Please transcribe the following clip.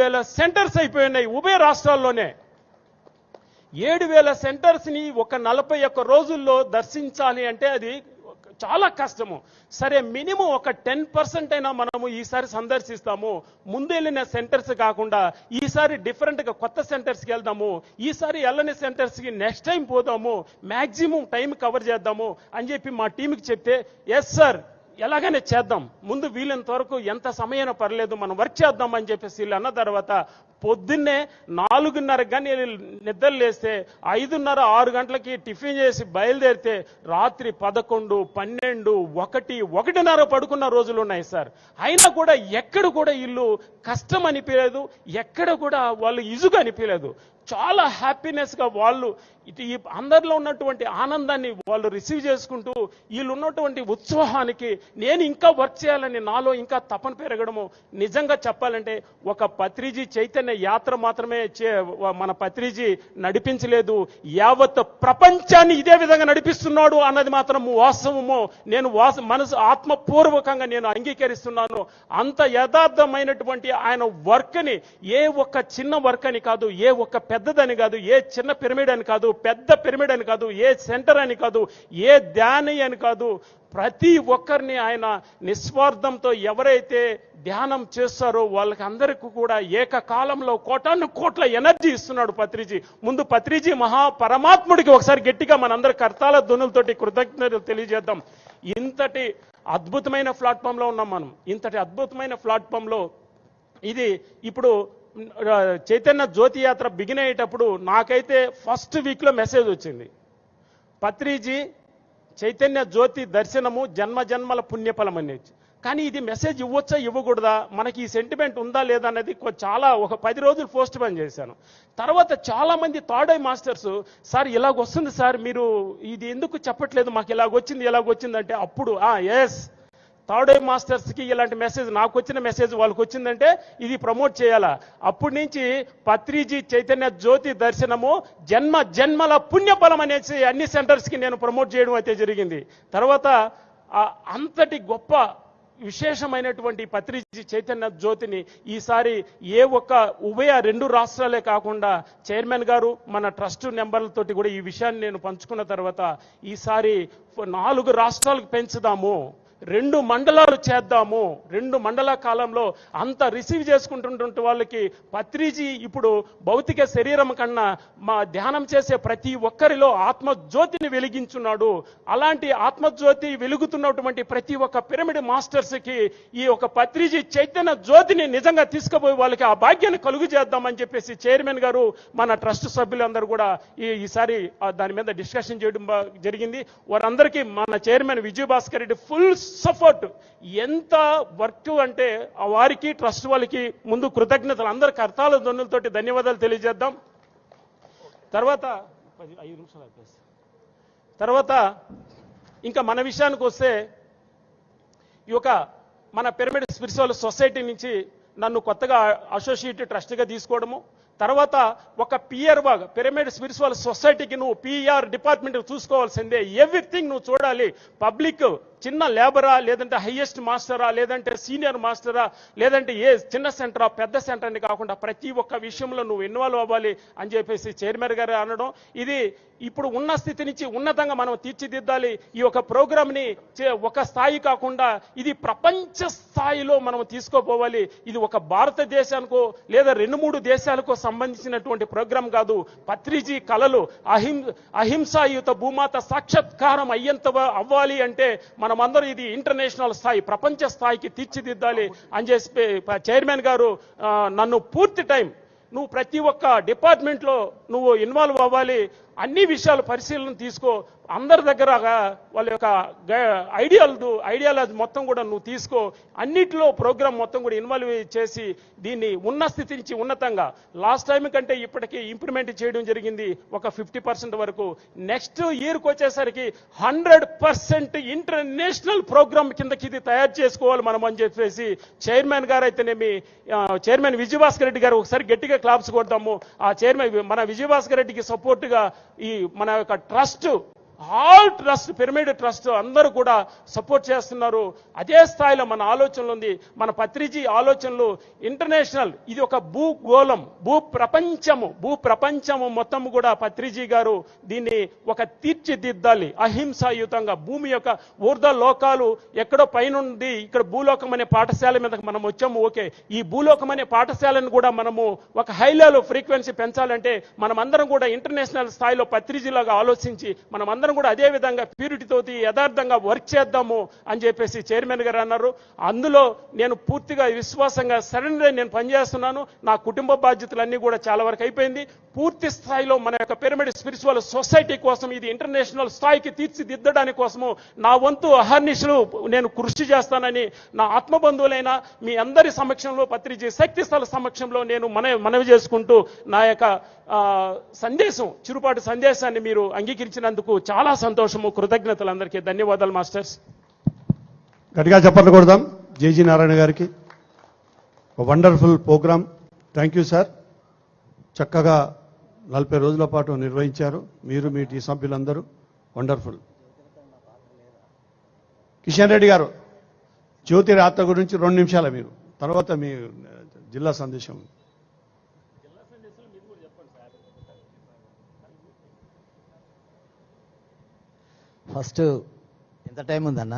7,000 centres అయిపోయినాయి ఉభయ రాష్ట్రాల్లోనే. 7,000 సెంటర్స్ని ఒక 41 రోజుల్లో దర్శించాలి అంటే అది చాలా కష్టము. సరే, మినిమం ఒక 10% అయినా మనము ఈసారి సందర్శిస్తాము. ముందు వెళ్ళిన సెంటర్స్ కాకుండా ఈసారి డిఫరెంట్గా కొత్త సెంటర్స్కి వెళ్దాము. ఈసారి వెళ్ళని సెంటర్స్కి నెక్స్ట్ టైం పోదాము, మ్యాక్సిమం టైం కవర్ చేద్దాము అని చెప్పి మా టీంకి చెప్తే, ఎస్ సార్ ఎలాగైనా చేద్దాం, ముందు వీలైనంత వరకు ఎంత సమయమైనా పర్లేదు మనం వర్క్ చేద్దాం అని చెప్పేసి వీళ్ళు అన్న తర్వాత పొద్దున్నే 4:30 కానీ నిద్ర లేస్తే 5:30, 6 గంటలకి టిఫిన్ చేసి బయలుదేరితే రాత్రి 11, 12, 1, 1:30 పడుకున్న రోజులు ఉన్నాయి సార్. అయినా కూడా ఎక్కడ కూడా ఇల్లు కష్టం అనిపించలేదు, ఎక్కడ కూడా వాళ్ళు ఇజుగా అనిపించలేదు. చాలా హ్యాపీనెస్గా వాళ్ళు ఈ అందరిలో ఉన్నటువంటి ఆనందాన్ని వాళ్ళు రిసీవ్ చేసుకుంటూ వీళ్ళు ఉన్నటువంటి ఉత్సాహానికి నేను ఇంకా వర్క్ చేయాలని నాలో ఇంకా తపన పెరగడము. నిజంగా చెప్పాలంటే ఒక పత్రిజీ చైతన్య యాత్ర మాత్రమే మన పత్రిజీ నడిపించలేదు, యావత్ ప్రపంచాన్ని ఇదే విధంగా నడిపిస్తున్నాడు అన్నది మాత్రం వాస్తవము. నేను మనసు ఆత్మపూర్వకంగా నేను అంగీకరిస్తున్నాను. అంత యథార్థమైనటువంటి ఆయన వర్క్ని ఏ ఒక్క చిన్న వర్క్ అని కాదు, ఏ ఒక్క పెద్దదని కాదు, ఏ చిన్న పిరమిడ్ అని కాదు, పెద్ద పిరమిడ్ అని కాదు, ఏ సెంటర్ అని కాదు, ఏ ధ్యాని అని కాదు, ప్రతి ఒక్కరిని ఆయన నిస్వార్థంతో ఎవరైతే ధ్యానం చేస్తారో వాళ్ళకి అందరికీ కూడా ఏకకాలంలో కోటాను కోట్ల ఎనర్జీ ఇస్తున్నాడు పత్రిజీ. ముందు పత్రిజీ మహాపరమాత్ముడికి ఒకసారి గట్టిగా మనందరి కర్తాల ధ్వనులతోటి కృతజ్ఞతలు తెలియజేద్దాం. ఇంతటి అద్భుతమైన ప్లాట్ఫామ్లో ఉన్నాం మనం. ఇంతటి అద్భుతమైన ప్లాట్ఫామ్లో ఇది ఇప్పుడు చైతన్య జ్యోతి యాత్ర బిగిన్ అయ్యేటప్పుడు నాకైతే ఫస్ట్ వీక్లో మెసేజ్ వచ్చింది, పత్రిజీ చైతన్య జ్యోతి దర్శనము జన్మ జన్మల పుణ్యఫలం అనేది. కానీ ఇది మెసేజ్ ఇవ్వచ్చా ఇవ్వకూడదా, మనకి ఈ సెంటిమెంట్ ఉందా లేదా అనేది చాలా ఒక 10 రోజులు పోస్ట్ పోన్ చేశాను. తర్వాత చాలా మంది థర్డ్ ఐ మాస్టర్స్ సార్ ఇలాగొస్తుంది సార్, మీరు ఇది ఎందుకు చెప్పట్లేదు, మాకు ఇలాగొచ్చింది అంటే అప్పుడు ఎస్ థర్డ్ ఐ మాస్టర్స్కి ఇలాంటి మెసేజ్ నాకు వచ్చిన మెసేజ్ వాళ్ళకి వచ్చిందంటే ఇది ప్రమోట్ చేయాలా. అప్పటి నుంచి పత్రిజీ చైతన్య జ్యోతి దర్శనము జన్మ జన్మల పుణ్యఫలం అనేసి అన్ని సెంటర్స్కి నేను ప్రమోట్ చేయడం అయితే జరిగింది. తర్వాత అంతటి గొప్ప విశేషమైనటువంటి పత్రిజీ చైతన్య జ్యోతిని ఈసారి ఏ ఒక్క ఉభయ 2 రాష్ట్రాలే కాకుండా చైర్మన్ గారు మన ట్రస్ట్ నెంబర్లతోటి కూడా ఈ విషయాన్ని నేను పంచుకున్న తర్వాత ఈసారి 4 రాష్ట్రాలకు పెంచుదాము, 2 మండలాలు చేద్దాము. 2 మండల కాలంలో అంత రిసీవ్ చేసుకుంటున్నటువంటి వాళ్ళకి పత్రిజీ ఇప్పుడు భౌతిక శరీరం కన్నా మా ధ్యానం చేసే ప్రతి ఒక్కరిలో ఆత్మజ్యోతిని వెలిగించున్నాడు. అలాంటి ఆత్మజ్యోతి వెలుగుతున్నటువంటి ప్రతి ఒక్క పిరమిడ్ మాస్టర్స్కి ఈ ఒక పత్రిజీ చైతన్య జ్యోతిని నిజంగా తీసుకుపోయి వాళ్ళకి ఆ భాగ్యాన్ని కలుగు చేద్దామని చెప్పేసి చైర్మన్ గారు మన ట్రస్ట్ సభ్యులందరూ కూడా ఈసారి దాని మీద డిస్కషన్ చేయడం జరిగింది. వారందరికీ మన chairman Vijayabhaskar Reddy full support. ఎంత వర్క్ అంటే వారికి ట్రస్ట్ వాళ్ళకి ముందు కృతజ్ఞతలు, అందరి కర్తాల ధ్వనులతోటి ధన్యవాదాలు తెలియజేద్దాం. తర్వాత 5 నిమిషాలు అయిపోయింది. తర్వాత ఇంకా మన విషయానికి వస్తే ఈ యొక్క మన పిరమిడ్ స్పిరిచువల్ సొసైటీ నుంచి నన్ను కొత్తగా అసోసియేట్ ట్రస్ట్గా తీసుకోవడము, తర్వాత ఒక పిఆర్ఓ పిరమిడ్ స్పిరిచువల్ సొసైటీకి నువ్వు పిఆర్ డిపార్ట్మెంట్ చూసుకోవాల్సిందే, ఎవ్రీథింగ్ నువ్వు చూడాలి. పబ్లిక్ చిన్న లేబరా, లేదంటే హైయెస్ట్ మాస్టరా, లేదంటే సీనియర్ మాస్టరా, లేదంటే ఏ చిన్న సెంటరా పెద్ద సెంటర్ అని కాకుండా ప్రతి ఒక్క విషయంలో నువ్వు ఇన్వాల్వ్ అవ్వాలి అని చెప్పేసి చైర్మన్ గారు అనడం. ఇది ఇప్పుడు ఉన్న స్థితి నుంచి ఉన్నతంగా మనం తీర్చిదిద్దాలి. ఈ యొక్క ప్రోగ్రామ్ని ఒక స్థాయి కాకుండా ఇది ప్రపంచ స్థాయిలో మనం తీసుకోపోవాలి. ఇది ఒక భారతదేశానికో లేదా 2-3 దేశాలకో సంబంధించినటువంటి ప్రోగ్రాం కాదు. పత్రిజీ కళలు అహింసాయుత భూమాత సాక్షాత్కారం అవ్వాలి అంటే మనమందరూ ఇది ఇంటర్నేషనల్ స్థాయి, ప్రపంచ స్థాయికి తీర్చిదిద్దాలి అని చెప్పి చైర్మన్ గారు నన్ను పూర్తి టైం నువ్వు ప్రతి ఒక్క డిపార్ట్మెంట్లో నువ్వు ఇన్వాల్వ్ అవ్వాలి, అన్ని విషయాలు పరిశీలన తీసుకో, అందరి దగ్గర వాళ్ళ యొక్క ఐడియాలజీ మొత్తం కూడా నువ్వు తీసుకో, అన్నిటిలో ప్రోగ్రామ్ మొత్తం కూడా ఇన్వాల్వ్ చేసి దీన్ని ఉన్న స్థితి నుంచి ఉన్నతంగా లాస్ట్ టైం కంటే ఇప్పటికీ ఇంప్లిమెంట్ చేయడం జరిగింది ఒక 50% వరకు. నెక్స్ట్ ఇయర్కి వచ్చేసరికి 100% ఇంటర్నేషనల్ ప్రోగ్రామ్ కిందకి ఇది తయారు చేసుకోవాలి మనం అని చెప్పేసి చైర్మన్ గారు అయితేనేమి, చైర్మన్ విజయభాస్కర్ రెడ్డి గారు ఒకసారి గట్టిగా క్లాప్స్ కొడతాము. ఆ చైర్మన్ మన విజయభాస్కర్ రెడ్డికి సపోర్ట్గా ఈ మన యొక్క trust all trust, pyramid trust అందరూ కూడా సపోర్ట్ చేస్తున్నారు. అదే స్థాయిలో మన ఆలోచనలు ఉంది. మన పత్రిజీ ఆలోచనలు ఇంటర్నేషనల్, ఇది ఒక భూగోళం, భూప్రపంచము మొత్తం కూడా పత్రిజీ గారు దీన్ని ఒక తీర్చిదిద్దాలి అహింసాయుతంగా. భూమి యొక్క ఊర్ధ లోకాలు ఎక్కడో పైనుండి ఇక్కడ భూలోకం అనే పాఠశాల మీదకి మనం వచ్చాము. ఓకే, ఈ భూలోకం అనే పాఠశాలను కూడా మనము ఒక హై లెవెల్ ఫ్రీక్వెన్సీ పెంచాలంటే మనం అందరం కూడా ఇంటర్నేషనల్ స్థాయిలో పత్రిజీలాగా ఆలోచించి మనం అందరం కూడా అదే విధంగా ప్యూరిటీతో యథార్థంగా వర్క్ చేద్దాము అని చెప్పేసి చైర్మన్ గారు అన్నారు. అందులో నేను పూర్తిగా విశ్వాసంగా సరెండర్ నేను పనిచేస్తున్నాను. నా కుటుంబ బాధ్యతలన్నీ కూడా చాలా వరకు అయిపోయింది. పూర్తి స్థాయిలో మన యొక్క పిరమిడ్ స్పిరిచువల్ సొసైటీ కోసం, ఇది ఇంటర్నేషనల్ స్థాయికి తీర్చిదిద్దడానికి కోసము నా వంతు అహర్నిశలు నేను కృషి చేస్తానని నా ఆత్మబంధువులైన మీ అందరి సమక్షంలో, పత్రిజీ శక్తి స్థల సమక్షంలో నేను మనవి చేసుకుంటూ నా యొక్క సందేశం, చిరుపాటి సందేశాన్ని మీరు అంగీకరించినందుకు చాలా సంతోషము. కృతజ్ఞతలు. అందరికీ ధన్యవాదాలు మాస్టర్స్. గట్టిగా చెప్పట్లు కొడదాం జేజీ నారాయణ గారికి. Wonderful programme. Thank you sir. చక్కగా 40 రోజుల పాటు నిర్వహించారు మీరు, మీ టీ సభ్యులందరూ. వండర్ఫుల్. కిషన్ రెడ్డి గారు, జ్యోతిరాత్ర గురించి 2 నిమిషాలు మీరు, తర్వాత మీ జిల్లా సందేశం. ఫస్ట్ ఎంత టైం ఉందన్న?